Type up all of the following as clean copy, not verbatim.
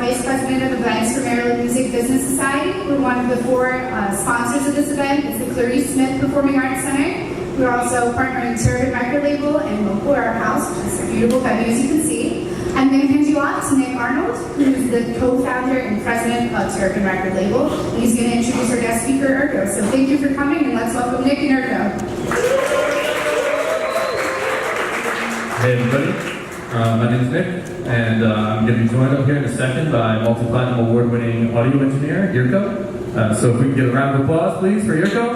Vice President of Events for Maryland Music Business Society. We're one of the 4 sponsors of this event. It's the Clarice Smith Performing Arts Center. We're also partnering with Turrican Record Label and Local Warehouse, which is a beautiful venue, as you can see. I'm going to hand you off to Nick Arnold, who is the co-founder and president of Turrican Record Label. And he's going to introduce our guest speaker, IRKO. So thank you for coming, and let's welcome Nick and IRKO. Hey everybody, my name is Nick, and I'm going to be joined up here in a second by multi-platinum award-winning audio engineer, IRKO. So if we can get a round of applause, please, for IRKO.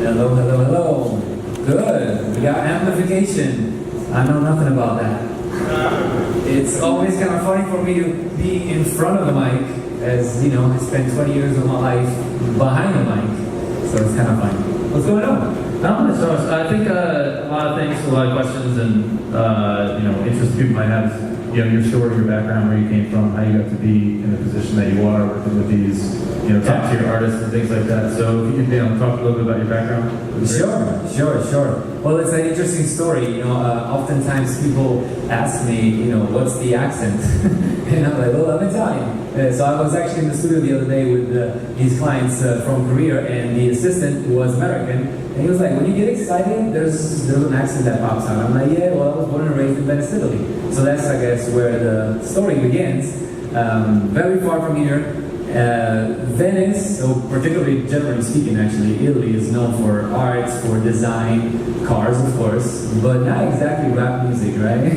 Hello, hello, hello. Good. We got amplification. I know nothing about that. It's always kind of funny for me to be in front of the mic, as you know, I spent 20 years of my life behind the mic, so it's kind of funny. What's going on? So I think a lot of things, a lot of questions, and interests people might have is your story, your background, where you came from, how you got to be in the position that you are, working with these top tier artists and things like that. So if you could talk a little bit about your background. Sure. Well, it's an interesting story. Oftentimes people ask me, what's the accent? And I'm like, well, I'm Italian. So I was actually in the studio the other day with these clients from Korea, and the assistant was American. And he was like, when you get excited, there's an accent that pops out. I'm like, yeah, well, I was born and raised in Venice, Italy. So that's, I guess, where the story begins. Very far from here. Venice, so particularly, generally speaking, actually, Italy is known for arts, for design, cars, of course, but not exactly rap music, right?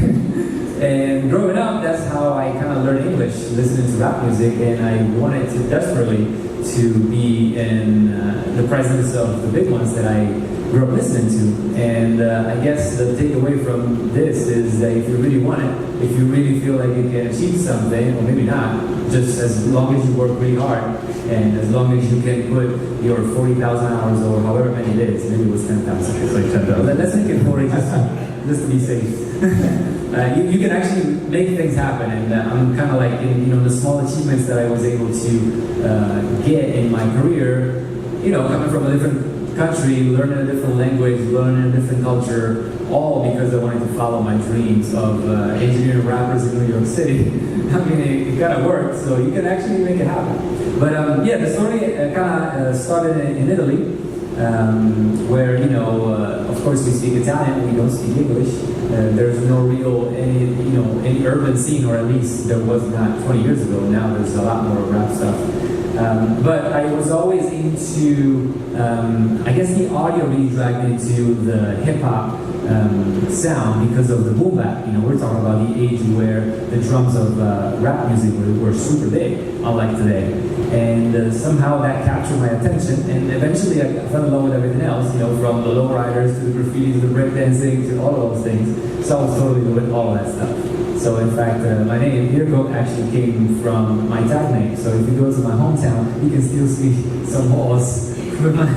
And growing up, that's how I kind of learned English, listening to rap music, and I wanted to desperately to be in the presence of the big ones that I grew up listening to. And I guess the takeaway from this is that if you really want it, if you really feel like you can achieve something, or maybe not, just as long as you work really hard, and as long as you can put your 40,000 hours or however many it is, maybe it was 10,000. It's like 10,000. Let's make it 40 just to be safe. You can actually make things happen, and I'm kind of like the small achievements that I was able to get in my career. Coming from a different country, learning a different language, learning a different culture, all because I wanted to follow my dreams of engineering rappers in New York City. I mean, it kind of worked, so you can actually make it happen. But the story kind of started in Italy, where of course we speak Italian, we don't speak English. There's no real any urban scene, or at least there was not 20 years ago. Now there's a lot more rap stuff. But I was always into, I guess the audio really dragged me into the hip-hop sound because of the boom bap. We're talking about the age where the drums of rap music were super big, unlike today. And somehow that captured my attention, and eventually I fell in love with everything else, from the lowriders to the graffiti to the breakdancing to all of those things. So I was totally doing all that stuff. So in fact, my name, IRKO, actually came from my tag name. So if you go to my hometown, you can still see some walls with my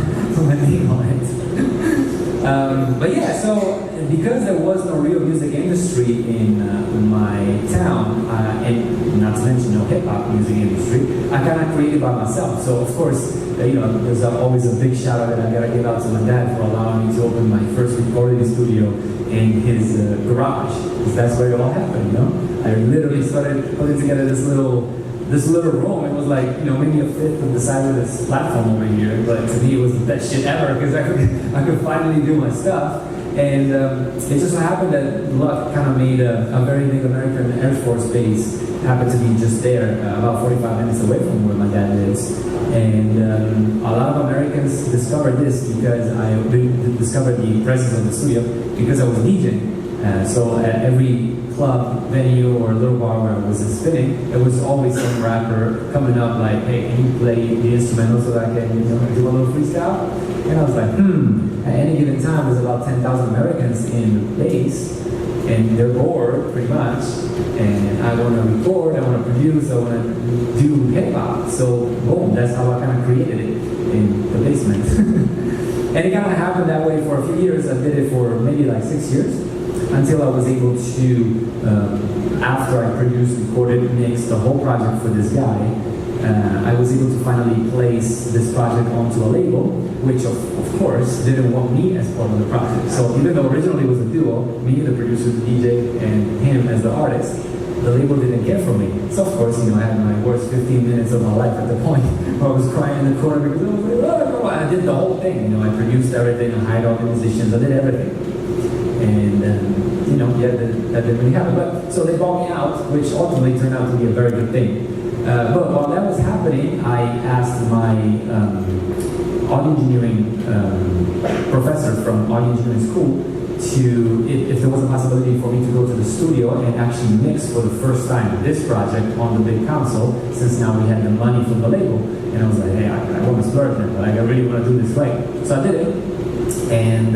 name on it. But yeah, so because there was no real music industry in my town, and not to mention no hip-hop music industry, I kind of created by myself. So of course, there's always a big shout out that I gotta give out to my dad for allowing me to open my first recording studio in his garage, because that's where it all happened. I literally started putting together this little room. It was like maybe a fifth of the size of this platform over here, but to me it was the best shit ever because I could finally do my stuff. And it just so happened that luck kind of made a very big American Air Force base happen to be just there, about 45 minutes away from where my dad lives. And a lot of Americans discovered this because I discovered the presence of the studio because I was DJing. So at every club, venue, or little bar where I was spinning, there was always some rapper coming up like, hey, can you play the instrumental so that I can do a little freestyle? And I was like, At any given time, there's about 10,000 Americans in the base, and they're bored, pretty much. And I want to record, I want to produce, I want to do hip-hop. So, boom, that's how I kind of created it in the basement. And it kind of happened that way for a few years. I did it for maybe like 6 years, until I was able to, after I produced, recorded, mixed the whole project for this guy, I was able to finally place this project onto a label, which of course didn't want me as part of the project. So even though originally it was a duo, me, the producer, the DJ, and him as the artist, the label didn't care for me. So of course, I had my worst 15 minutes of my life at the point where I was crying in the corner because I was like, oh, I did the whole thing. I produced everything, I hired all the musicians, I did everything. And that didn't really happen. But so they bought me out, which ultimately turned out to be a very good thing. But while that was happening, I asked my audio engineering professor from audio engineering school if there was a possibility for me to go to the studio and actually mix for the first time this project on the big console, since now we had the money from the label. And I was like, hey, I want to splurge it, but I really want to do this right. So I did it. And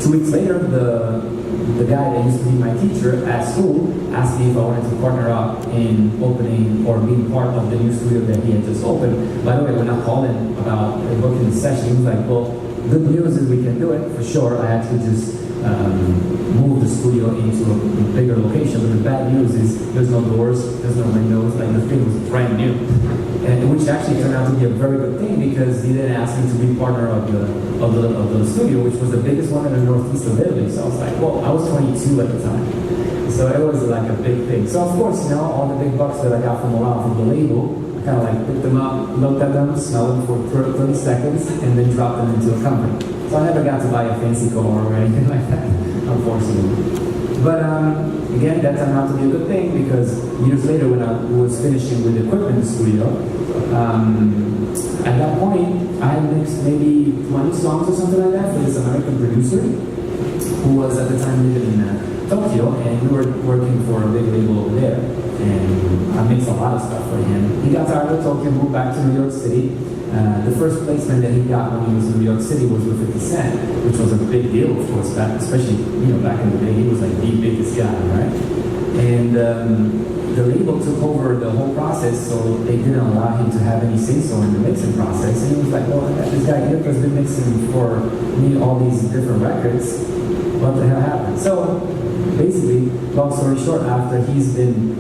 2 weeks later, the guy that used to be my teacher at school asked me if I wanted to partner up in opening or being part of the new studio that he had just opened. By the way, when I called him about booking the session, he was like, well, good news is we can do it for sure. I had to just move the studio into a bigger location. But the bad news is there's no doors, there's no windows, like the thing was brand new. And which actually turned out to be a very good thing because he didn't ask me to be partner of the studio, which was the biggest one in the northeast of Italy. So I was like, well, I was 22 at the time. So it was like a big thing. So of course, all the big bucks that I got from the label, I kind of like picked them up, looked at them, smelled them for 30 seconds, and then dropped them into a company. So I never got to buy a fancy car or anything like that, unfortunately. But again, that turned out to be a good thing because years later when I was finishing with equipment in the studio, at that point I had mixed maybe 20 songs or something like that for this American producer who was at the time living in Tokyo, and we were working for a big label over there. And I mixed a lot of stuff for him. He got tired of Tokyo, moved back to New York City. The first placement that he got when he was in New York City was with 50 Cent, which was a big deal, of course, especially back in the day. He was like the biggest guy, right? And the label took over the whole process, so they didn't allow him to have any say-so in the mixing process. And he was like, well, this guy IRKO's been mixing for me all these different records. What the hell happened? So basically, long story short, after he's been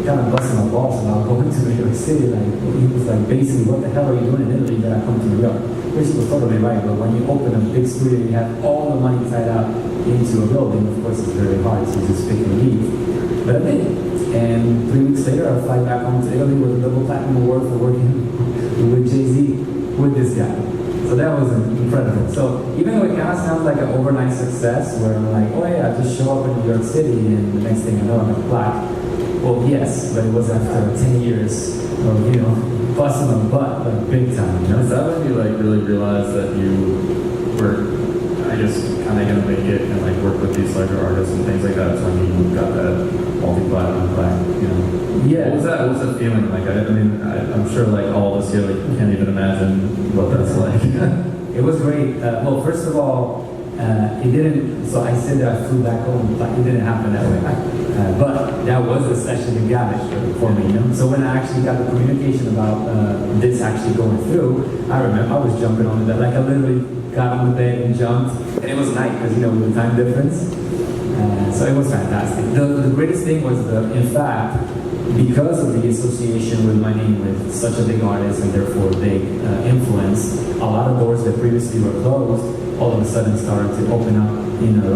kind of busting my balls about going to New York City. Like, he was like, basically, what the hell are you doing in Italy that I come to New York? Which he was totally right, but when you open a big studio, you have all the money tied up into a building. Of course, it's very hard to just pick and leave. But I did. And 3 weeks later, I fly back home to Italy with a double platinum award for working with Jay-Z with this guy. So that was incredible. So even though it kind of sounds like an overnight success, where I'm like, oh yeah, I just show up in New York City, and the next thing I know, I'm a plaque. Well, yes, but it was after 10 years of, busting my butt, like, big time, Is that when you, really realized that you were, I guess, kind of going to make it and, work with these larger artists and things like that? That's when you got that multi-platinum plaque, Yeah. What was that feeling like? I'm sure, all of us here, can't even imagine what that's like. It was great. Well, first of all, it didn't, so I said that I flew back home, but it didn't happen that way. But that was the session that got it for me, So when I actually got the communication about this actually going through, I remember I was jumping on the bed. I literally got on the bed and jumped. And it was night because, with the time difference. So it was fantastic. The greatest thing was in fact, because of the association with my name with such a big artist and therefore big influence, a lot of doors that previously were closed all of a sudden started to open up in a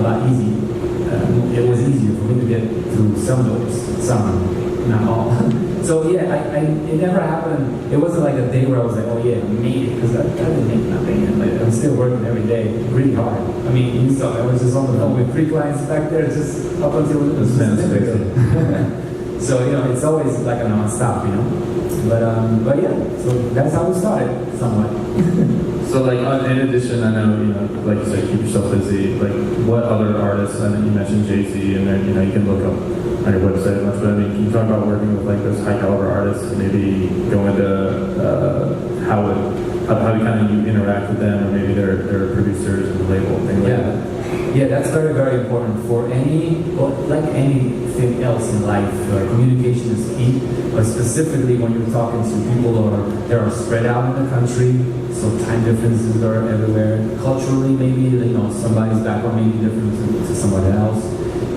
lot easy. It was easier for me to get through some doors, some, not all. So yeah, it never happened. It wasn't like a day where I was like, oh yeah, I made it, because I didn't make nothing. And I'm still working every day, really hard. I mean, you saw I was just on the phone with 3 clients back there, just up until it was So it's always like a non-stop, But yeah, so that's how we started, somewhat. So in addition, I know, like you said, keep yourself busy. What other artists, I know you mentioned Jay-Z, and then, you can look up on your website much, but can you talk about working with those high caliber artists, and maybe go into how you interact with them, or maybe their producers and the label, things like that? Yeah, that's very, very important for like anything else in life. Communication is key, but specifically when you're talking to people that are spread out in the country, so time differences are everywhere. Culturally, maybe somebody's background may be different to somebody else.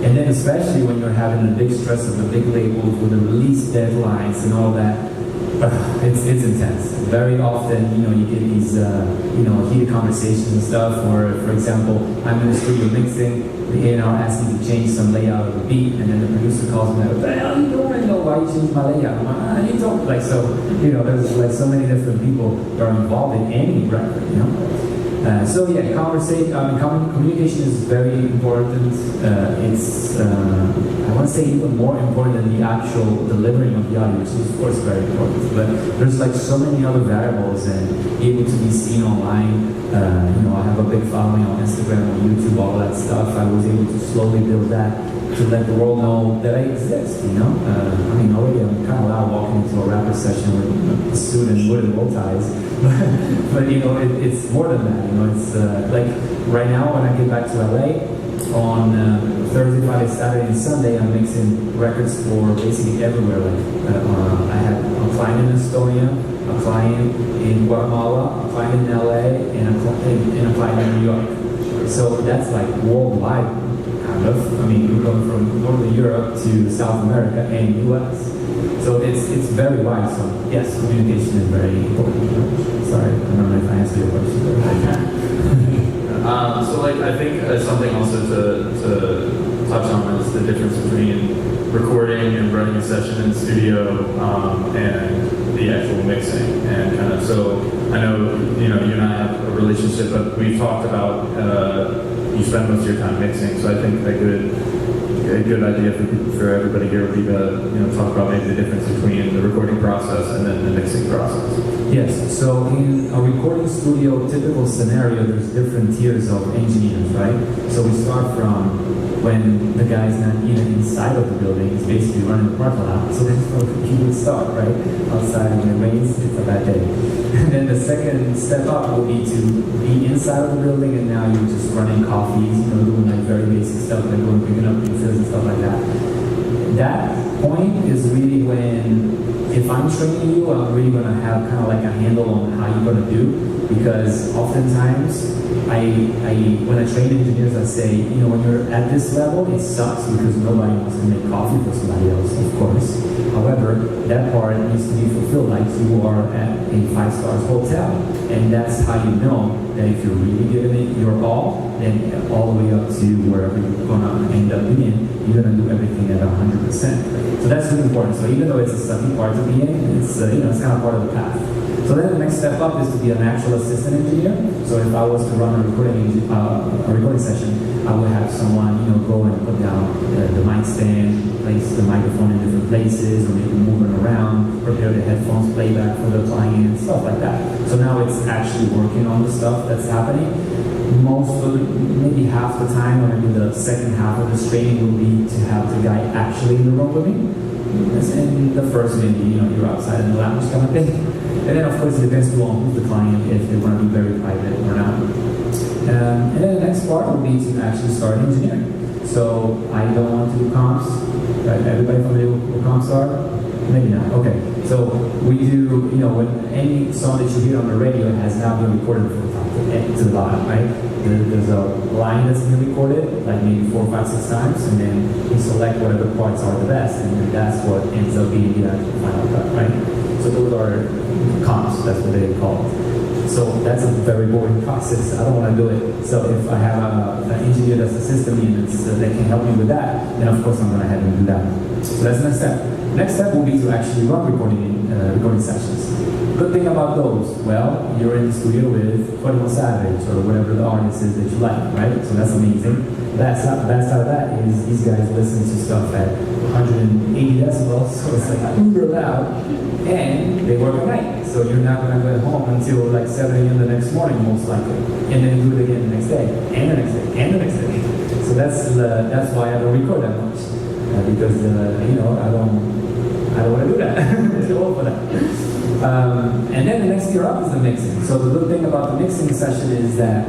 And then especially when you're having the big stress of the big labels with the release deadlines and all that, it's intense. Very often, you get these, heated conversations and stuff. Or, for example, I'm in the studio mixing, the A&R asks me to change some layout of the beat, and then the producer calls me like, "What the hell are you doing? Why you changed my layout?" I'm like, you don't like so. There's like so many different people that are involved in any record. Communication is very important. It's I want to say even more important than the actual delivering of the audio, which is of course very important. But there's like so many other variables, and able to be seen online. I have a big following on Instagram, on YouTube, all that stuff. I was able to slowly build that to let the world know that I exist. Already I'm kind of loud walking into a rapper session with a suit and wooden bow ties. but it's more than that. It's like right now when I get back to LA on Thursday, Friday, Saturday, and Sunday, I'm mixing records for basically everywhere. I have a client in Estonia, a client in Guatemala, a client in LA, and a client in New York. So that's like worldwide, kind of. We're going from Northern Europe to South America and US. So it's very wide. So yes, communication is very important. Sorry, I don't know if I answered your question. I think something also to touch on is the difference between recording and running a session in the studio and the actual mixing. And I know you and I have a relationship, but we've talked about you spend most of your time mixing. So I think a good idea for everybody here would be to talk about maybe the difference between the recording process and then the mixing process. Yes, so in a recording studio typical scenario, there's different tiers of engineers, right? So we start from when the guy's not even inside of the building, he's basically running the parking lot. So that's where he would start, right? Outside when it rains, it's a bad day. And then the second step up will be to be inside of the building, and now you're just running coffees, doing like very basic stuff, like going picking up pizzas and stuff like that. That point is really when, if I'm training you, I'm really going to have kind of like a handle on how you're going to do, because oftentimes when I train engineers, I say, when you're at this level, it sucks because nobody wants to make coffee for somebody else, of course. However, that part needs to be fulfilled like you are at a 5-star hotel. And that's how you know that if you're really giving it your all, then all the way up to wherever you're going to end up being, you're going to do everything at 100%. So that's really important. So even though it's a sucky part to be in, it's kind of part of the path. So then the next step up is to be an actual assistant engineer. So if I was to run a recording session, I would have someone, go and put down the mic stand, place the microphone in different places, or maybe moving around, prepare the headphones, playback for the client, stuff like that. So now it's actually working on the stuff that's happening. Maybe half the time, or maybe the second half of this training will be to have the guy actually in the room with me. And the first, maybe, you're outside in the lounge kind of thing. And then, of course, it depends on who's the client, if they want to be very private or not. And then the next part will be to actually start engineering. So I don't want to do comps. Right? Everybody familiar with what comps are? Maybe not. Okay. So we do, when any song that you hear on the radio has now been recorded from the top to the bottom, right? There's a line that's been recorded, like maybe 4, 5, 6 times, and then we select whatever parts are the best, and then that's what ends up being the actual final cut, right? So those are comps, that's what they call it. So that's a very boring process. I don't want to do it. So if I have an engineer that's assisting me and that can help me with that, then of course I'm going to have him do that. So that's the next step. Next step will be to actually run recording sessions. Good thing about those, well, you're in the studio with 21 Savage or whatever the artist is that you like, right? So that's amazing. Bad side of that is these guys listen to stuff at 180 decibels, so it's like uber loud, and they work at night. So you're not going to go home until like 7 a.m. the next morning, most likely, and then do it again the next day, and the next day, and the next day. So that's why I don't record that much, because I don't want to do that. I'm too old for that. And then the next tier up is the mixing. So the good thing about the mixing session is that,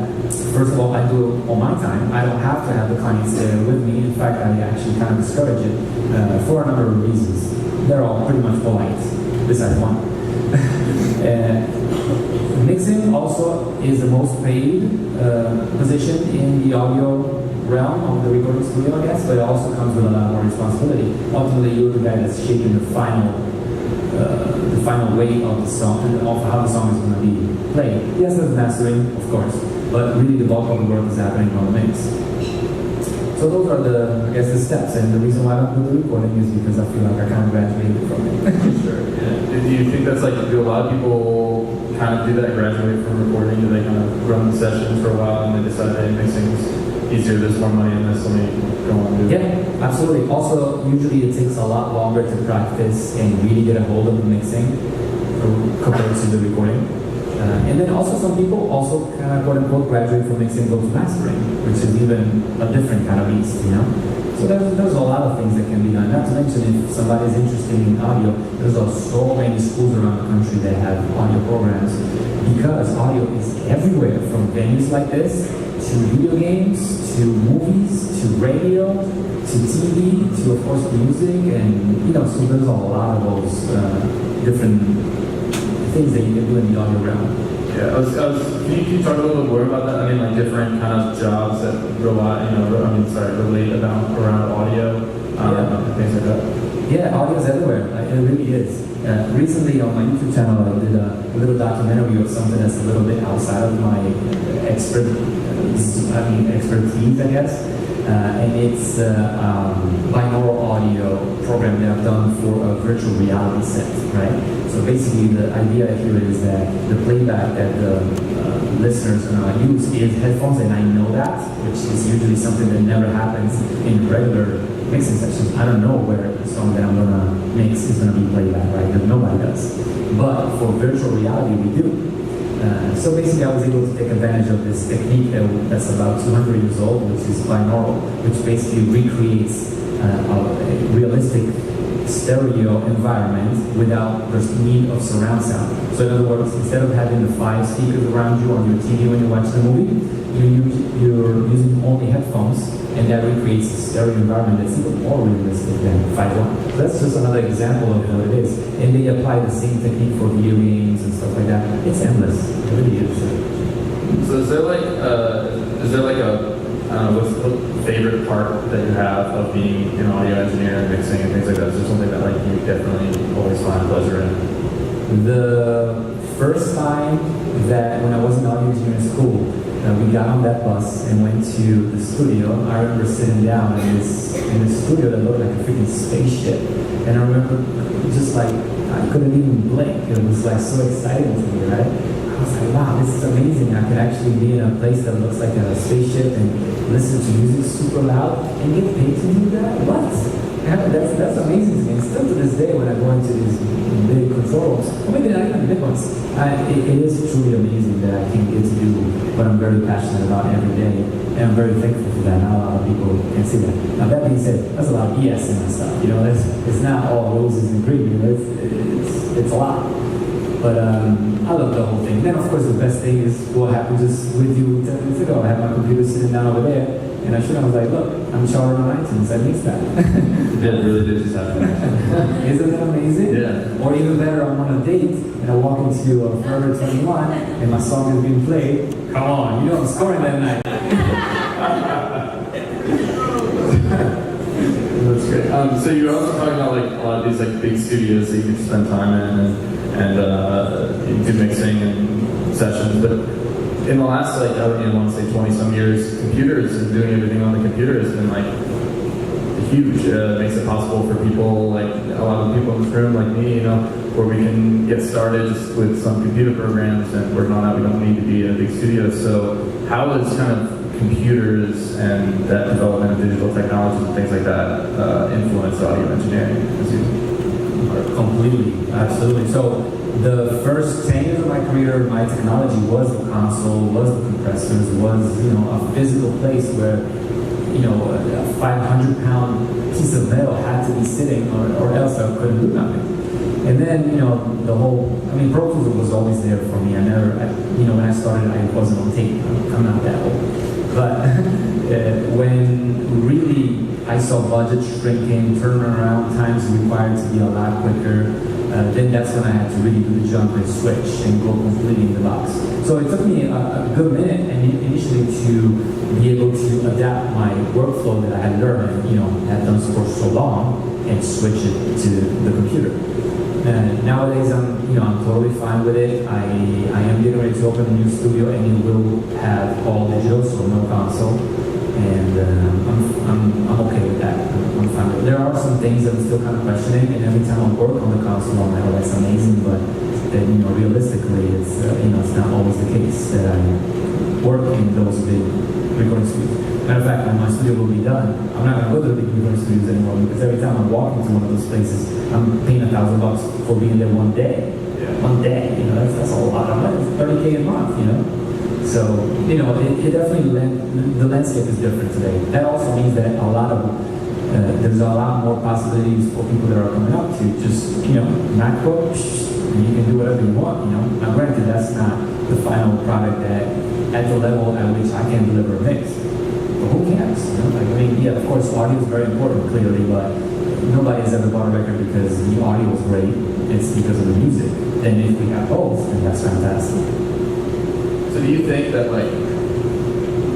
first of all, I do it on my time. I don't have to have the clients there with me. In fact, I actually kind of discourage it for a number of reasons. They're all pretty much polite, besides one. Mixing also is the most paid position in the audio realm of the recording studio, I guess, but it also comes with a lot more responsibility. Ultimately, you're the guy that's shaping the final weight of the song and of how the song is going to be played. Yes, there's mastering, of course, but really the bulk of the work is happening on the mix. So those are the steps, and the reason why I don't do the recording is because I feel like I kind of graduated from it. Sure. Yeah. Do you think that's like, do a lot of people kind of do that, graduate from recording? Do they kind of run sessions for a while and they decide, hey, mixing's easier, there's more money in this, let me go on and do it? Yeah, absolutely. Also, usually it takes a lot longer to practice and really get a hold of the mixing compared to the recording. And then also some people also kind of quote unquote graduate from mixing and go to mastering, which is even a different kind of beast, you know? So there's a lot of things that can be done. Not to mention if somebody's interested in audio, there's so many schools around the country that have audio programs because audio is everywhere, from venues like this to video games, to movies, to radio, to TV, to of course music, and you know, so there's a lot of those different things that you can do in the audio realm. Yeah, can you talk a little bit more about that? I mean, like different kind of jobs that relate around audio, and things like that. Yeah, audio is everywhere. It really is. Recently on my YouTube channel, I did a little documentary of something that's a little bit outside of my expertise, I guess. And it's a binaural audio program that I've done for a virtual reality set, right? So basically the idea here is that the playback that the listeners use is headphones, and I know that, which is usually something that never happens in regular mixing sessions. I don't know where the song that I'm gonna mix is gonna be played back, right? Because nobody does. But for virtual reality, we do. So basically, I was able to take advantage of this technique that's about 200 years old, which is binaural, which basically recreates a realistic stereo environment without the need of surround sound. So in other words, instead of having the 5 speakers around you on your TV when you watch the movie, you're using only headphones, and that recreates a stereo environment that's even more realistic than 5.1. So that's just another example of what it is. And they apply the same technique for video games and stuff like that. It's endless. It really is. So is there like a I don't know, what's the favorite part that you have of being an audio engineer and mixing and things like that? Is there something that like you definitely always find pleasure in? The first time that when I was an audio engineer in school, we got on that bus and went to the studio. I remember sitting down in this studio that looked like a freaking spaceship. And I remember just like, I couldn't even blink. It was like so exciting to me, right? I was like, wow, this is amazing. I could actually be in a place that looks like a spaceship and listen to music super loud and get paid to do that? What? That's amazing to me. And still to this day, when I go into these big control rooms, or maybe not even big ones, it is truly amazing that I can get to do what I'm very passionate about every day. And I'm very thankful for that. Not a lot of people can see that. Now that being said, there's a lot of BS in my stuff. You know, it's not all roses and green. You know, it's a lot. But I love the whole thing. Then of course the best thing is what happened just with you 10 minutes ago. I had my computer sitting down over there, and I was like, look, I'm charted on iTunes. I mixed that. Yeah, it really did just happen. Isn't that amazing? Yeah. Or even better, I'm on a date and I walk into a Forever 21 and my song is being played. Come on, you know I'm scoring that night. That's great. So you were also talking about like a lot of these like big studios that you can spend time in and do mixing and sessions, but in the last like I want to say 20 some years, computers and doing everything on the computer has been like huge. Makes it possible for people like a lot of the people in this room, like me, you know, where we can get started just with some computer programs and working on that. We don't need to be in a big studio. So how is kind of computers and that development of digital technologies and things like that influence audio engineering? Completely, absolutely. So the first 10 years of my career, my technology was the console, was the compressors, was a physical place where a 500-pound piece of metal had to be sitting, or else I couldn't do nothing. And then the whole, Pro Tools was always there for me. When I started, I wasn't on tape. I'm not that old. But when really I saw budgets shrinking, turnaround times required to be a lot quicker, then that's when I had to really do the jump and switch and go completely in the box. So it took me a good minute and initially to be able to adapt my workflow that I had learned and had done for so long and switch it to the computer. Nowadays I'm totally fine with it. I am getting ready to open a new studio and it will have all digital, so no console. And I'm okay with that. I'm fine with it. There are some things that I'm still kind of questioning, and every time I work on the console, I'm like, oh, that's amazing, but then realistically, it's it's not always the case that I work in those big recording studios. Matter of fact, when my studio will be done, I'm not going to go to the big recording studios anymore because every time I walk into one of those places, I'm paying $1,000 for being there one day. Yeah. One day, that's a lot of money. It's $30K a month, So, it definitely, the landscape is different today. That also means that there's a lot more possibilities for people that are coming up to just, MacBook, and you can do whatever you want, Now, granted, that's not the final product that, at the level at which I can deliver a mix. But who cares? Of course, audio is very important, clearly, but nobody's ever bought a record because the audio is great. It's because of the music. And if we have both, then that's fantastic. So do you think that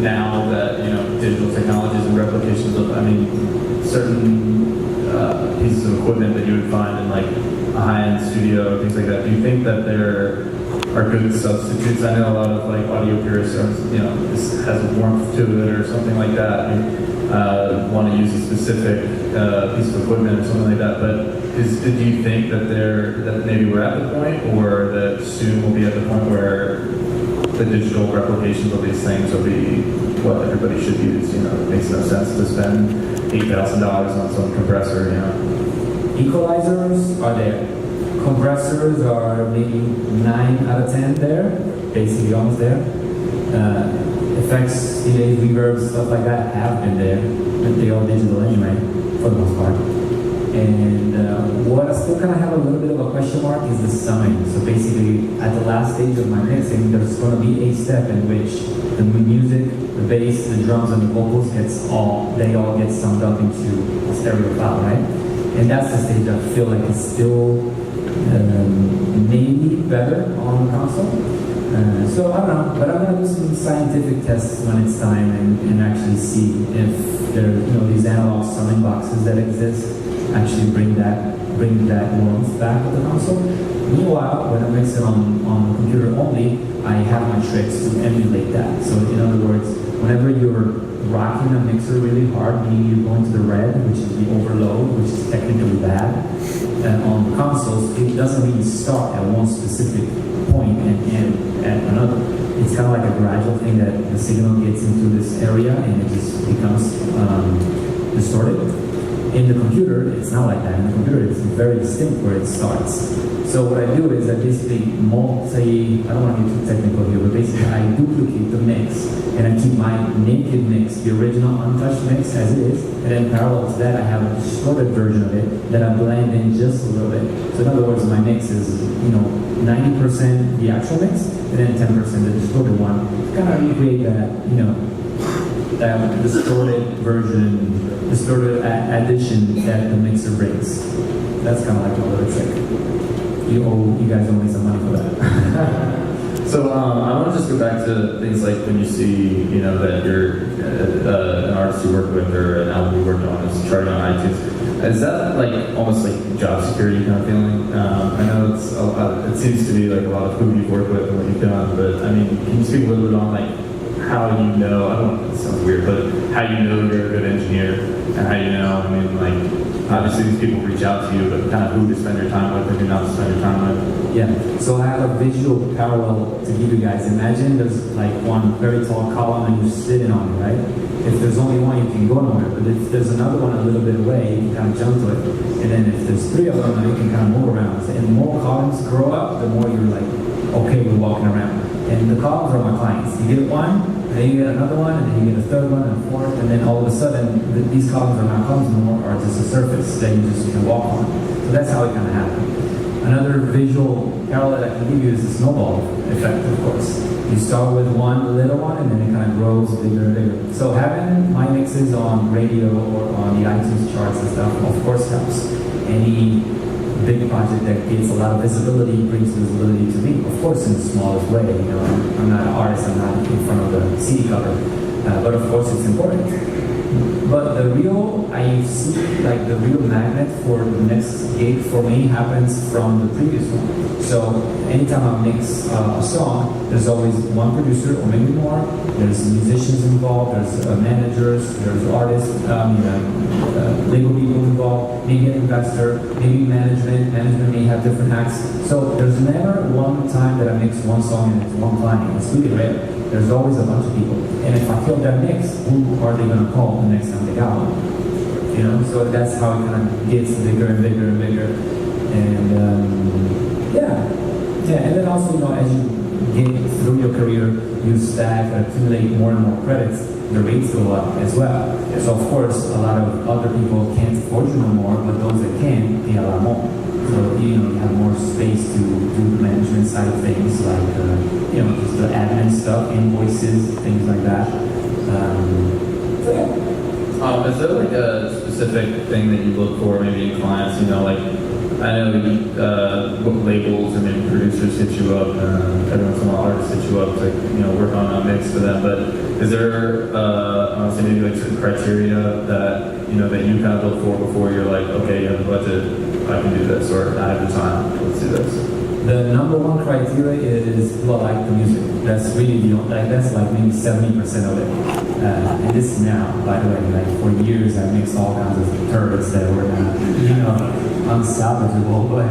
now that digital technologies and replications of certain pieces of equipment that you would find in a high-end studio, things like that, do you think that there are good substitutes? I know a lot of audio purists are, this has a warmth to it or something like that. Want to use a specific piece of equipment or something like that, but do you think that that maybe we're at the point, or that soon we'll be at the point where the digital replications of these things will be what everybody should use? It makes no sense to spend $8,000 on some compressor. Equalizers are there. Compressors are maybe 9 out of 10 there, basically almost there. Effects, delays, reverbs, stuff like that have been there, but they're all digital anyway, for the most part. And what I still kind of have a little bit of a question mark is the summing. So basically, at the last stage of my mixing, there's going to be a step in which the music, the bass, the drums, and the vocals they all get summed up into a stereo file, right? And that's the stage I feel like is still maybe better on the console. So I don't know, but I'm going to do some scientific tests when it's time and actually see if there these analog summing boxes that exist actually bring that warmth back to the console. Meanwhile, when I mix it on the computer only, I have my tricks to emulate that. So in other words, whenever you're rocking a mixer really hard, meaning you're going to the red, which is the overload, which is technically bad, and on the consoles, it doesn't really start at one specific point and end at another. It's kind of like a gradual thing that the signal gets into this area and it just becomes distorted. In the computer, it's not like that. In the computer, it's very distinct where it starts. So what I do is I basically I don't want to get too technical here, but basically I duplicate the mix and I keep my naked mix, the original untouched mix as it is, and then parallel to that I have a distorted version of it that I blend in just a little bit. So in other words, my mix is 90% the actual mix and then 10% the distorted one. Kind of recreate that, that distorted version, distorted addition that the mixer brings. That's kind of like a little trick. You guys owe me some money for that. So I want to just go back to things like when you see, that you're an artist you work with or an album you worked on is charting on iTunes. Is that almost like job security kind of feeling? I know it seems to be a lot of who you've worked with and what you've done, but can you speak a little bit on how I don't know, it sounds weird, but how you're a good engineer and how obviously these people reach out to you, but kind of who to spend your time with and who not to spend your time with. Yeah, so I have a visual parallel to give you guys. Imagine there's one very tall column and you're sitting on it, right? If there's only one, you can go nowhere, but if there's another one a little bit away, you can kind of jump to it. And then if there's 3 of them, then you can kind of move around. And the more columns grow up, the more you're okay with walking around. And the columns are my clients. You get one, and then you get another one, and then you get a third one, and a fourth, and then all of a sudden, these columns are not columns anymore, are just a surface that you just can walk on. So that's how it kind of happened. Another visual parallel I can give you is the snowball effect, of course. You start with one little one, and then it kind of grows bigger and bigger. So having my mixes on radio or on the iTunes charts and stuff, of course, helps. Any big project that gets a lot of visibility, brings visibility to me. Of course, in the smallest way. You know, I'm not an artist. I'm not in front of the CD cover, but of course, it's important. But the real, I see like the real magnet for the next gig for me happens from the previous one. So anytime I mix a song, there's always one producer or maybe more. There's musicians involved, there's managers, there's artists, label people involved, maybe an investor, maybe management. Management may have different acts. So there's never one time that I mix one song and it's one client. It's really rare. There's always a bunch of people. And if I kill that mix, who are they going to call the next time they got one? You know, so that's how it kind of gets bigger and bigger and bigger. And yeah. And then also, you know, as you get through your career, you stack and accumulate more and more credits, the rates go up as well. So of course, a lot of other people can't afford you no more, but those that can, pay a lot more. So you know, you have more space to do the management side of things, like you know, just the admin stuff, invoices, things like that. So yeah. Is there like a specific thing that you look for, maybe in clients? You know, like I know book labels or maybe producers hit you up, every once in a while artists hit you up to work on a mix for them. But is there honestly maybe like certain criteria that that you kind of look for before you're like, okay, you have the budget, I can do this, or I have the time, let's do this? The number one criteria is people like the music. That's really that's like maybe 70% of it. And this now, by the way, like for years I mixed all kinds of turds that were not, unsalvageable, but I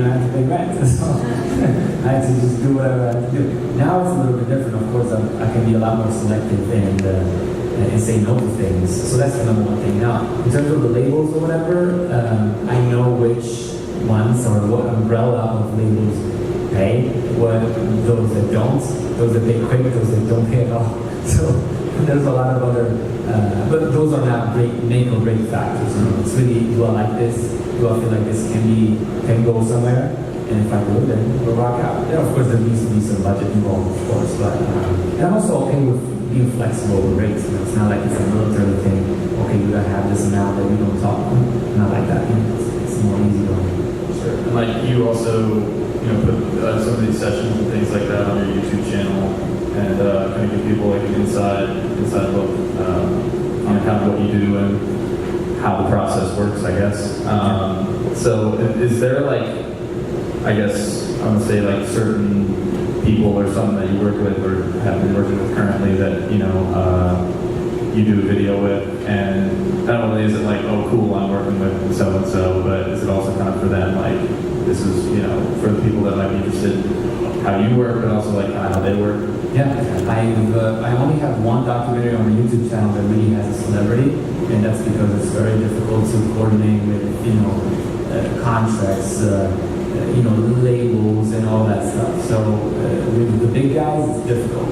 had to pay rent. So I had to just do whatever I had to do. Now it's a little bit different. Of course, I can be a lot more selective and say no to things. So that's the number one thing. Now, in terms of the labels or whatever, I know which ones or what umbrella of labels pay, what those that don't, those that pay quick, those that don't pay at all. So there's a lot of other, but those are not make or break factors. It's really, do I like this? Do I feel like this can go somewhere? And if I do, then we'll rock out. And of course, there needs to be some budget involved, of course. But and I'm also okay with being flexible with rates. It's not like it's a military thing. Okay, you gotta have this amount that we don't talk. Not like that. It's more easy going. Sure. And like you also, put some of these sessions and things like that on your YouTube channel, and kind of give people like an inside look on kind of what you do and how the process works, I guess. So is there like, I guess I'm gonna say like certain people or something that you work with or have been working with currently that you do a video with, and not only is it like, oh cool, I'm working with so and so, but is it also kind of for them like this is for the people that might be interested in how you work, but also like kind of how they work? Yeah, I only have one documentary on the YouTube channel that really has a celebrity, and that's because it's very difficult to coordinate with contracts, labels and all that stuff. So with the big guys, it's difficult.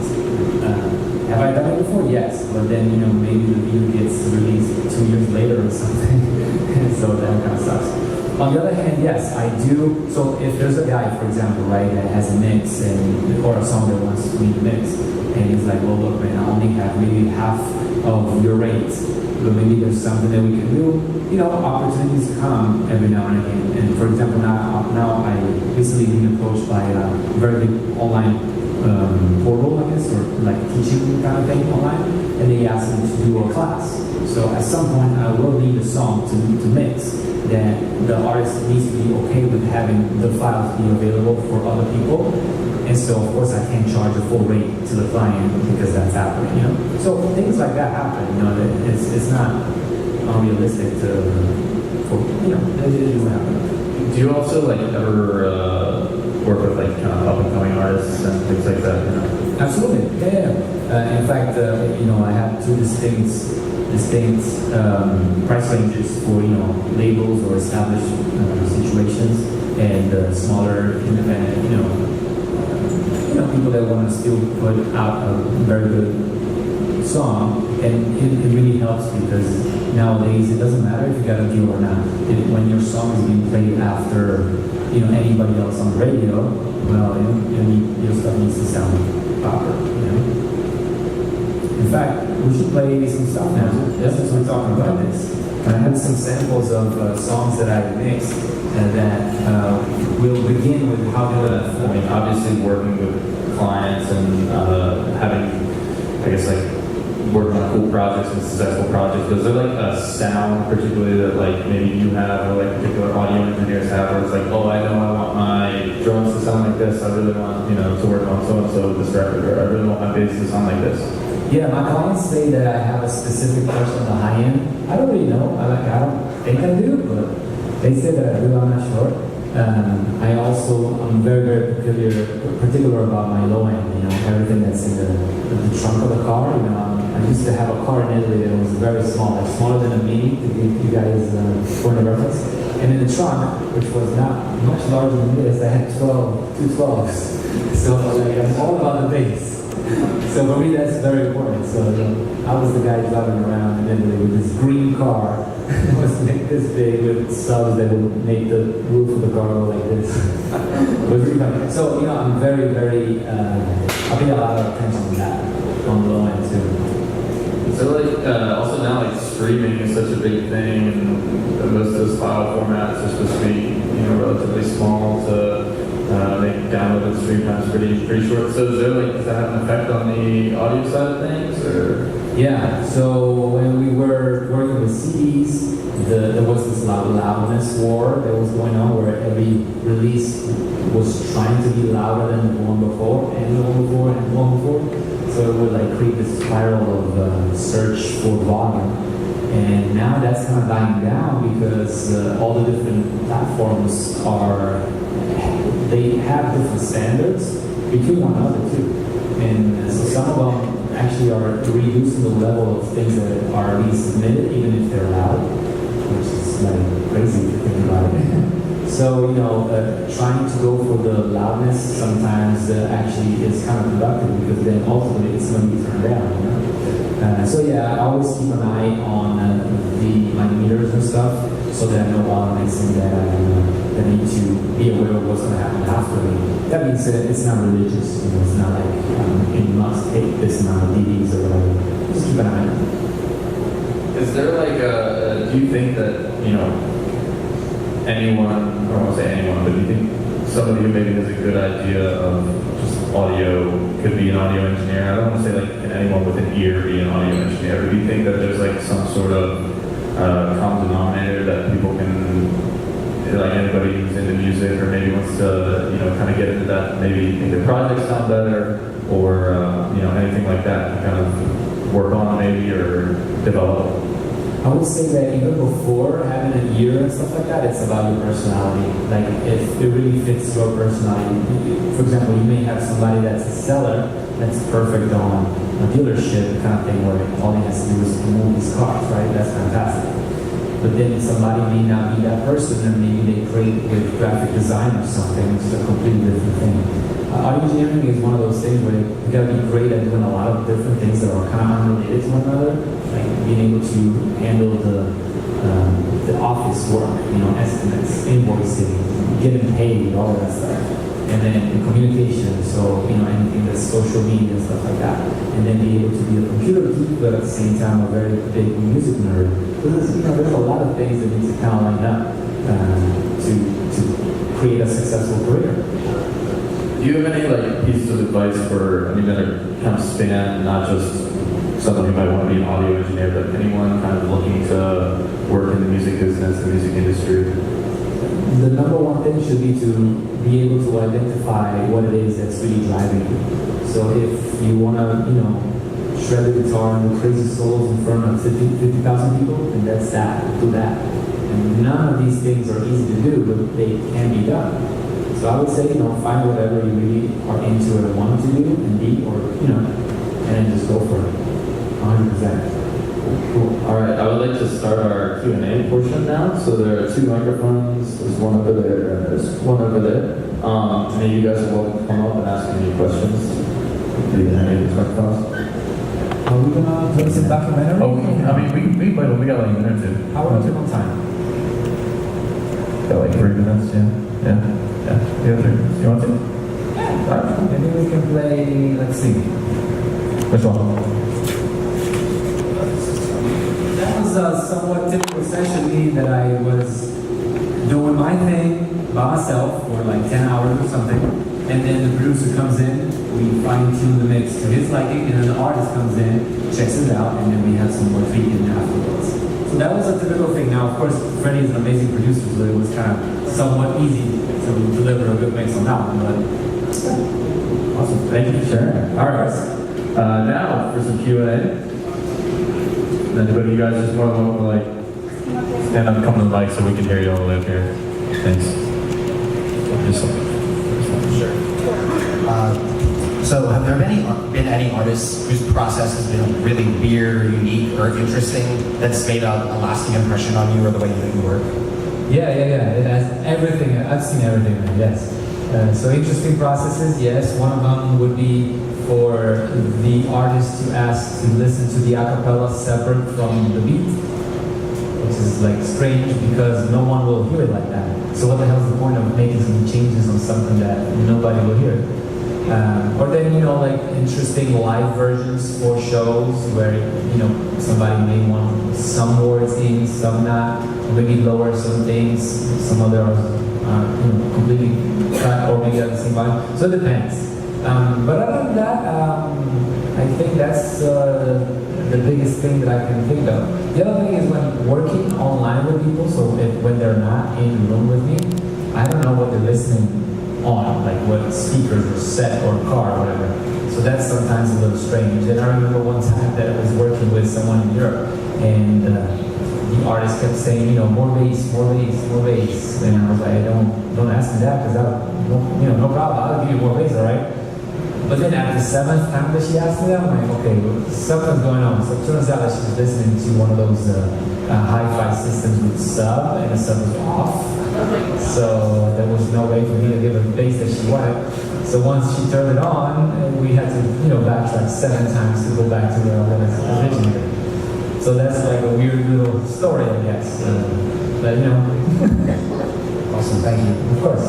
Have I done it before? Yes, but then maybe the video gets released 2 years later or something, so that kind of sucks. On the other hand, yes, I do. So if there's a guy, for example, right, that has a mix or a song that wants me to mix, and he's like, well, look, man, I only have maybe half of your rate, but maybe there's something that we can do. Opportunities come every now and again. And for example, now I recently been approached by a very big online portal, I guess, or like teaching kind of thing online, and they asked me to do a class. So at some point, I will need a song to mix that the artist needs to be okay with having the files be available for other people. And so, of course, I can't charge a full rate to the client because that's happening, So things like that happen, it's not unrealistic it doesn't happen. Do you also like ever work with like kind of up and coming artists and things like that? Absolutely, yeah. In fact, I have two distinct price ranges for labels or established situations, and smaller independent people that want to still put out a very good song. And it really helps because nowadays it doesn't matter if you got a deal or not. When your song is being played after anybody else on the radio, well, your stuff needs to sound proper. In fact, we should play some stuff now. Just as we're talking about this, I had some samples of songs that I mixed, that will begin with how to. I mean, obviously working with clients and having, I guess, like working on cool projects and successful projects. Is there like a sound particularly that like maybe you have or like particular audio engineers have where it's like, oh, I know I want my drums to sound like this. I really want, to work on so and so this record, or I really want my bass to sound like this. Yeah, my clients say that I have a specific touch on the high end. I don't really know. I don't think I do, but they say that I do. I'm not sure. I'm very, very particular about my low end. Everything that's in the trunk of the car. I used to have a car in Italy that was very small, like smaller than a Mini, to give you guys point of reference. And in the trunk, which was not much larger than this, I had 212s. So I'm all about the bass. So for me, that's very important. So I was the guy driving around in Italy with this green car. It was like this big with subs that would make the roof of the car go like this. It was really fun. So I'm very, very. I pay a lot of attention to that on the low end too. So also now streaming is such a big thing, and most of those file formats are supposed to be relatively small to make download and stream times pretty short. So does that have an effect on the audio side of things, or? Yeah. So when we were working with CDs, there was this loudness war that was going on, where every release was trying to be louder than the one before, and the one before, and the one before. So it would create this spiral of search for volume. And now that's kind of dying down because all the different platforms they have different standards between one another too. And so some of them actually are reducing the level of things that are being submitted, even if they're loud, which is crazy if you think about it. So, trying to go for the loudness sometimes actually is kind of productive, because then ultimately it's going to be turned down. So yeah, I always keep an eye on my meters and stuff, so that I know bottlenecks and that I need to be aware of what's going to happen after me. That being said, it's not religious. It's not like you must take this amount of DVDs or whatever. Just keep an eye on it. Is there do you think that, anyone, I don't want to say anyone, but do you think somebody who maybe has a good idea of just audio could be an audio engineer? I don't want to say can anyone with an ear be an audio engineer, but do you think that there's some sort of common denominator that people can, anybody who's into music or maybe wants to, kind of get into that, maybe think their projects sound better, or, anything like that to kind of work on maybe or develop? I would say that even before having an ear and stuff like that, it's about your personality. If it really fits your personality. For example, you may have somebody that's a seller that's perfect on a dealership kind of thing, where all he has to do is move his cars, right? That's fantastic. But then somebody may not be that person, and maybe they create with graphic design or something, which is a completely different thing. Audio engineering is one of those things where you gotta be great at doing a lot of different things that are kind of unrelated to one another, like being able to handle the office work, estimates, invoicing, getting paid, all of that stuff. And then communication, so anything that's social media and stuff like that. And then be able to be a computer geek, but at the same time a very big music nerd. So there's a lot of things that need to kind of line up to create a successful career. Do you have any pieces of advice for, that are kind of span not just someone who might want to be an audio engineer, but anyone kind of looking to work in the music business, the music industry? The number one thing should be to be able to identify what it is that's really driving you. So if you want to, shred the guitar and do crazy solos in front of 50,000 people, then that's that. Do that. And none of these things are easy to do, but they can be done. So I would say, find whatever you really are into or want to do and be, or, and then just go for it. 100%. Cool. All right, I would like to start our Q&A portion now. So there are 2 microphones. There's one over there and there's one over there. And you guys are welcome to come up and ask any questions. Do you have any of these microphones? Are we gonna play some documentary? Oh, we got a minute or two. How much on time? Got 3 minutes, yeah. Yeah, 3 minutes. You want to? Yeah. All right. Maybe we can play, let's see. Which one? That was a somewhat typical session, meaning that I was doing my thing, myself for like 10 hours or something, and then the producer comes in, we fine tune the mix to his liking, and then the artist comes in, checks it out, and then we have some more tweaking afterwards. So that was a typical thing. Now, of course, Freddie is an amazing producer, so it was kind of somewhat easy to deliver a good mix on that one. But Awesome. Thank you for sharing. All right. Now for some Q&A. Anybody, you guys just more than welcome to like stand up and come to the mic so we can hear you all the way up here. Thanks. Sure. So have there been any artists whose process has been really weird or unique or interesting that's made a lasting impression on you or the way that you work? yeah. It has everything. I've seen everything, yes. So interesting processes, yes. One of them would be for the artist to ask to listen to the acapella separate from the beat, which is like strange because no one will hear it like that. So what the hell is the point of making some changes on something that nobody will hear? Or then, like interesting live versions for shows where, somebody may want some words in, some not, or maybe lower some things, some other are completely cut or maybe at the same time. So it depends. But other than that, I think that's the biggest thing that I can think of. The other thing is when working online with people, so when they're not in the room with me, I don't know what they're listening on, like what speakers or set or car or whatever. So that's sometimes a little strange. And I remember one time that I was working with someone in Europe, and the artist kept saying, more bass, more bass, more bass. And I was like, don't ask me that, because no problem, I'll give you more bass, all right? But then at the 7th time that she asked me that, I'm like, okay, well, something's going on. So it turns out that she was listening to one of those hi-fi systems with sub, and the sub was off. So there was no way for me to give her the bass that she wanted. So once she turned it on, we had to, backtrack 7 times to go back to where I was originally. So that's like a weird little story, I guess. But Awesome, thank you. of course.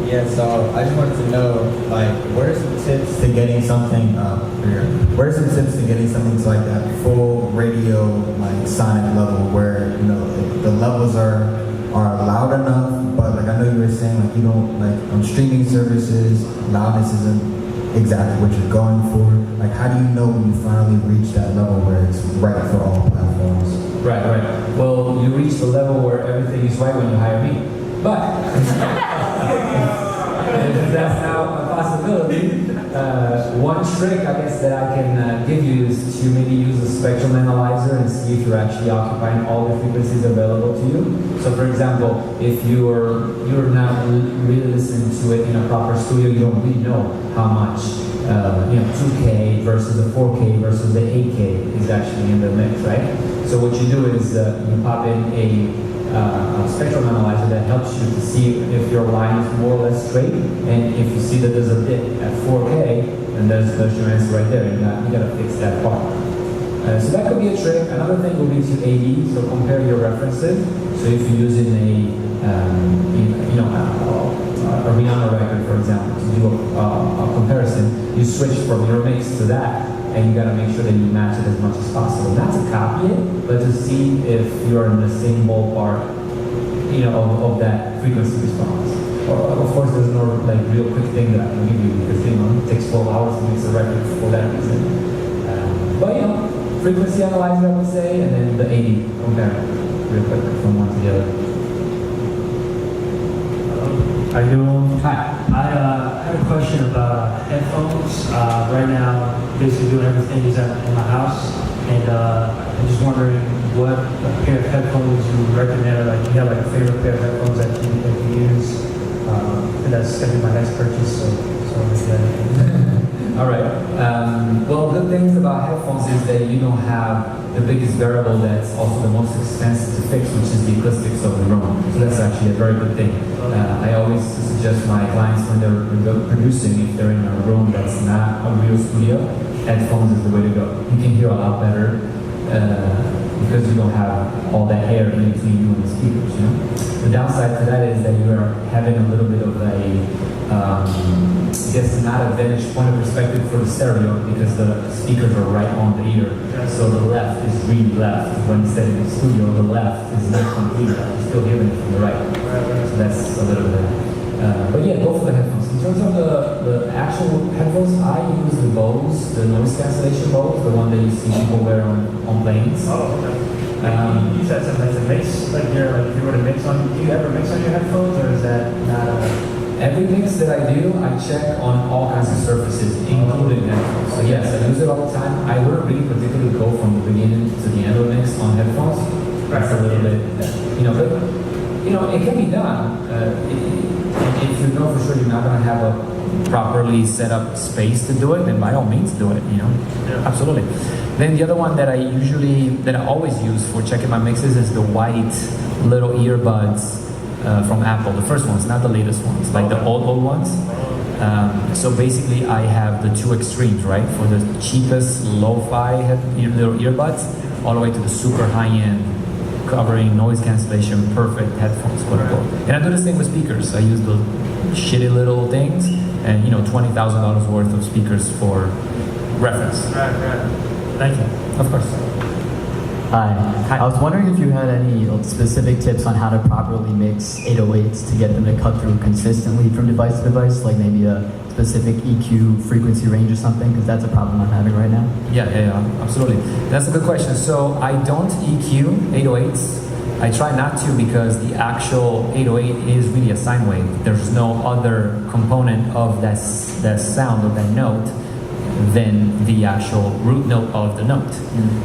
Yeah, so I just wanted to know, what are some tips to getting something what are some tips to getting something to like that full radio sonic level where the levels are loud enough, but I know you were saying you don't on streaming services loudness isn't exactly what you're going for. How do you know when you finally reach that level where it's right for all platforms? Right. Well, you reach the level where everything is right when you hire me. But if that's now a possibility, one trick I guess that I can give you is to maybe use a spectrum analyzer and see if you're actually occupying all the frequencies available to you. So for example, if you're not really listening to it in a proper studio, you don't really know how much 2K versus the 4K versus the 8K is actually in the mix, right? So what you do is you pop in a spectrum analyzer that helps you to see if your line is more or less straight, and if you see that there's a dip at 4K, then there's your answer right there. You got to fix that part. So that could be a trick. Another thing will be to AD, so compare your references. So if you're using a Rihanna record, for example, to do a comparison, you switch from your mix to that, and you got to make sure that you match it as much as possible. Not to copy it, but to see if you're in the same ballpark, of that frequency response. Of course, there's no real quick thing that I can give you because it takes 12 hours to mix a record for that reason. But frequency analyzer, I would say, and then the 80 compare real quick from one to the other. How you doing? Hi. I had a question about headphones. Right now, basically doing everything is in my house, and I'm just wondering what pair of headphones you recommend, or you have a favorite pair of headphones that you use. And that's going to be my next purchase, so All right. Well, good things about headphones is that you don't have the biggest variable that's also the most expensive to fix, which is the acoustics of the room. So that's actually a very good thing. I always suggest my clients when they're producing, if they're in a room that's not a real studio, headphones is the way to go. You can hear a lot better because you don't have all that air in between you and the speakers. The downside to that is that you are having a little bit of I guess not a vantage point of perspective for the stereo because the speakers are right on the ear. So the left is really left. When instead in the studio, the left is not complete. I'm still hearing it from the right. So that's a little bit. But yeah, go for the headphones. In terms of the actual headphones, I use the Bose, the noise cancellation Bose, the one that you see people wear on planes. Oh, okay. You said something like a mix, like if you were to mix on, do you ever mix on your headphones, or is that not a... Every mix that I do, I check on all kinds of surfaces, including headphones. So yes, I use it all the time. I wouldn't really particularly go from the beginning to the end of the mix on headphones. That's a little bit, but it can be done. If you know for sure you're not going to have a properly set up space to do it, then by all means do it. Yeah. Absolutely. Then the other one that I always use for checking my mixes is the white little earbuds. From Apple, the first ones, not the latest ones, like the old ones. So basically, I have the two extremes, right? For the cheapest lo-fi little earbuds, all the way to the super high-end, covering noise cancellation, perfect headphones, quote unquote. And I do the same with speakers. I use the shitty little things, and $20,000 worth of speakers for reference. Right. Thank you. Of course. Hi. I was wondering if you had any specific tips on how to properly mix 808s to get them to cut through consistently from device to device, like maybe a specific EQ frequency range or something, because that's a problem I'm having right now. Yeah, absolutely. That's a good question. So I don't EQ 808s. I try not to because the actual 808 is really a sine wave. There's no other component of that sound of that note than the actual root note of the note.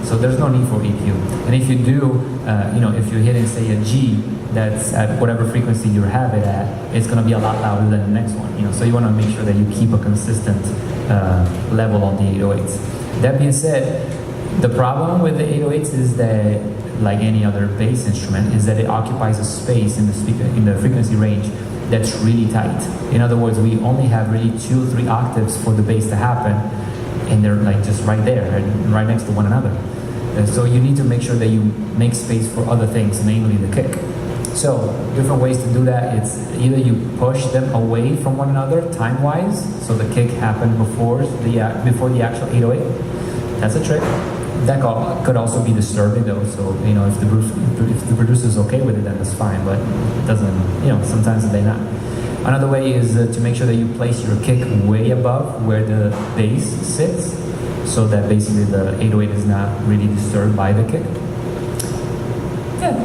So there's no need for EQ. And if you do, if you're hitting, say, a G that's at whatever frequency you have it at, it's going to be a lot louder than the next one. So you want to make sure that you keep a consistent level on the 808s. That being said, the problem with the 808s is that, like any other bass instrument, is that it occupies a space in the speaker, in the frequency range that's really tight. In other words, we only have really 2 or 3 octaves for the bass to happen, and they're like just right there, right next to one another. And so you need to make sure that you make space for other things, mainly the kick. So different ways to do that. It's either you push them away from one another time-wise, so the kick happened before the actual 808. That's a trick. That could also be disturbing though. So if the producer is okay with it, then that's fine. But it doesn't. Sometimes they not. Another way is to make sure that you place your kick way above where the bass sits, so that basically the 808 is not really disturbed by the kick. Yeah,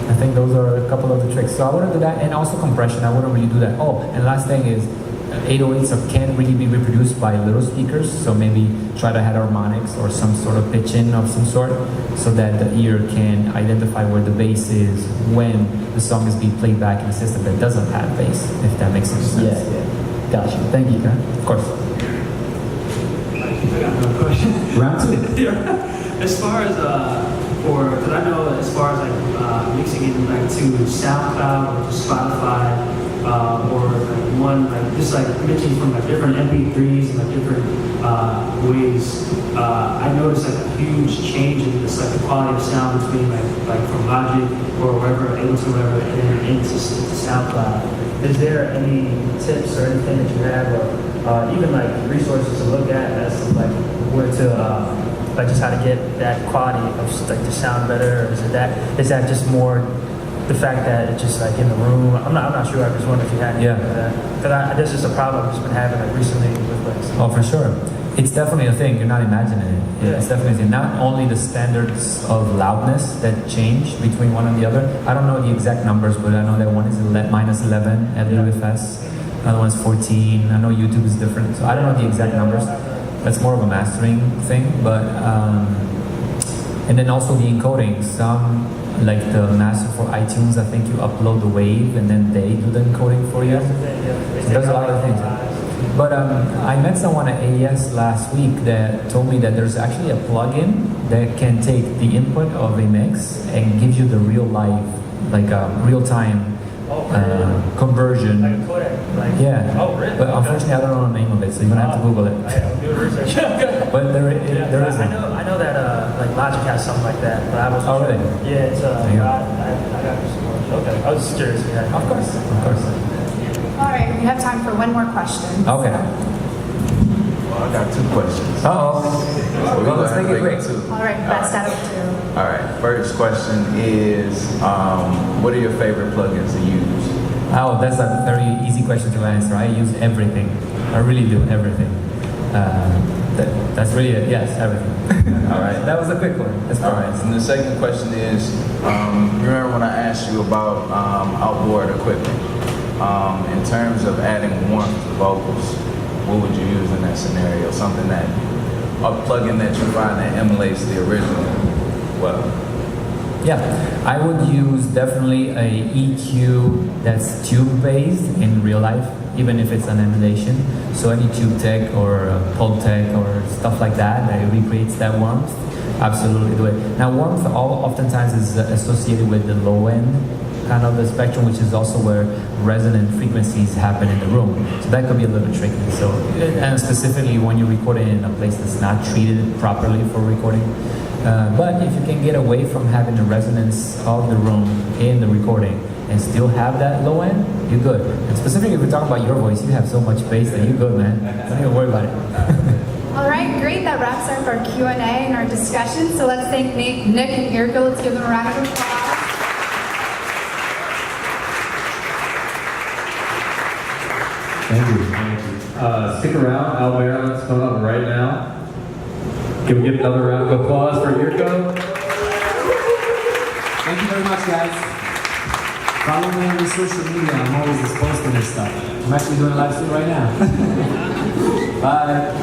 I think those are a couple of the tricks. So I wouldn't do that, and also compression. I wouldn't really do that. Oh, and last thing is, 808s can't really be reproduced by little speakers, so maybe try to have harmonics or some sort of pitch-in of some sort, so that the ear can identify where the bass is when the song is being played back in a system that doesn't have bass, if that makes sense. Yeah. Gotcha. Thank you. Of course. I got another question. Round 2. As far as because I know as far as like mixing it like to SoundCloud or to Spotify, or like one just like mixing from like different MP3s and like different ways, I noticed like a huge change in just like the quality of sound between like from Logic or wherever, Ableton, wherever, and then into SoundCloud. Is there any tips or anything that you have, or even like resources to look at as to like where to like just how to get that quality of like to sound better? Or is that just more the fact that it's just like in the room? I'm not sure. I just wonder if you had anything like that. Because this is a problem I've just been having like recently with like. Oh, for sure. It's definitely a thing. You're not imagining it. Yeah. It's definitely a thing. Not only the standards of loudness that change between one and the other. I don't know the exact numbers, but I know that one is minus 11 at UFS. Another one's 14. I know YouTube is different, so I don't know the exact numbers. That's more of a mastering thing, but and then also the encoding. Some, like the master for iTunes, I think you upload the wave and then they do the encoding for you. So there's a lot of things. But I met someone at AES last week that told me that there's actually a plugin that can take the input of a mix and give you the real live, like real-time conversion. Like a codec. Yeah. Oh, really? But unfortunately, I don't know the name of it, so you're gonna have to Google it. I'm doing research. But there is. I know that like Logic has something like that, but I was. Oh, really? Yeah, it's you go. I got some more. Okay, I was just curious. Yeah. Of course. All right, we have time for one more question. Okay. I got two questions. Uh-oh. So we're Well, gonna let's have make to it make quick. two. All right, best out of two. All right. First question is, what are your favorite plugins to use? Oh, that's a very easy question to answer. I use everything. I really do everything. That's really it. Yes, everything. All right. That was a quick one. That's All right. And the second question is, remember when I asked you about outboard equipment? In terms of adding warmth to vocals, what would you use in that scenario? Something that, a plugin that you find that emulates the original well. Yeah, I would use definitely a EQ that's tube-based in real life, even if it's an emulation. So any tube tech or pulp tech or stuff like that recreates that warmth, absolutely do it. Now warmth oftentimes is associated with the low end kind of the spectrum, which is also where resonant frequencies happen in the room. So that could be a little tricky. So, and specifically when you're recording in a place that's not treated properly for recording. But if you can get away from having the resonance of the room in the recording and still have that low end, you're good. And specifically if we're talking about your voice, you have so much bass that you're good, man. Don't even worry about it. All right, great. That wraps up our Q&A and our discussion. So let's thank Nick and IRKO. Let's give them a round of applause. Thank you. Thank you. Stick around. Al Maryland's coming up right now. Can we give another round of applause for IRKO? Thank you very much, guys. Follow me on the social media. I'm always posting this stuff. I'm actually doing a live stream right now. Bye.